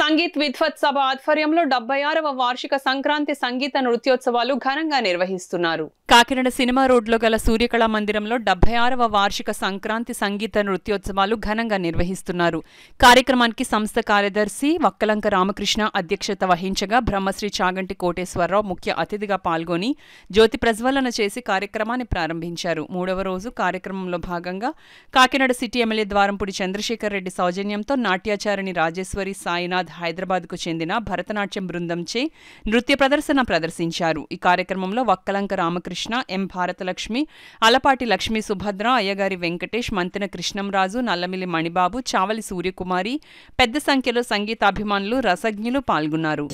సంగీత్ విద్వత్ సభ ఆధ్వర్యంలో 76వ వార్షిక సంక్రాంతి సంగీత నృత్యోత్సవాలు ఘనంగా నిర్వహిస్తున్నారు. కాకినాడ సినిమా రోడ్లో గల సూర్యకళా మందిరంలో 76వ వార్షిక సంక్రాంతి సంగీత నృత్యోత్సవాలు ఘనంగా నిర్వహిస్తున్నారు. కార్యక్రమానికి సంస్థ కార్యదర్శి వక్కలంక రామకృష్ణ అధ్యక్షత వహించగా బ్రహ్మశ్రీ చాగంటి కోటేశ్వరరావు ముఖ్య అతిథిగా పాల్గొని జ్యోతి ప్రజ్వలన చేసి కార్యక్రమాన్ని ప్రారంభించారు. మూడవ రోజు కార్యక్రమంలో భాగంగా కాకినాడ సిటీ ఎమ్మెల్యే ద్వారంపూడి చంద్రశేఖర్ రెడ్డి సౌజన్యంతో నాట్యాచారిణి రాజేశ్వరి సాయినాథ్ హైదరాబాద్కు చెందిన భరతనాట్యం బృందంచే నృత్య ప్రదర్శన ప్రదర్శించారు. ఈ కార్యక్రమంలో వక్కలంక రామకృష్ణ, ఎం భారతలక్ష్మి, అలపాటి లక్ష్మీ సుభద్ర, అయ్యగారి వెంకటేష్, మంతెన కృష్ణంరాజు, నల్లమిల్లి మణిబాబు, చావలి సూర్యకుమారి, పెద్ద సంఖ్యలో సంగీతాభిమానులు, రసజ్ఞులు పాల్గొన్నారు.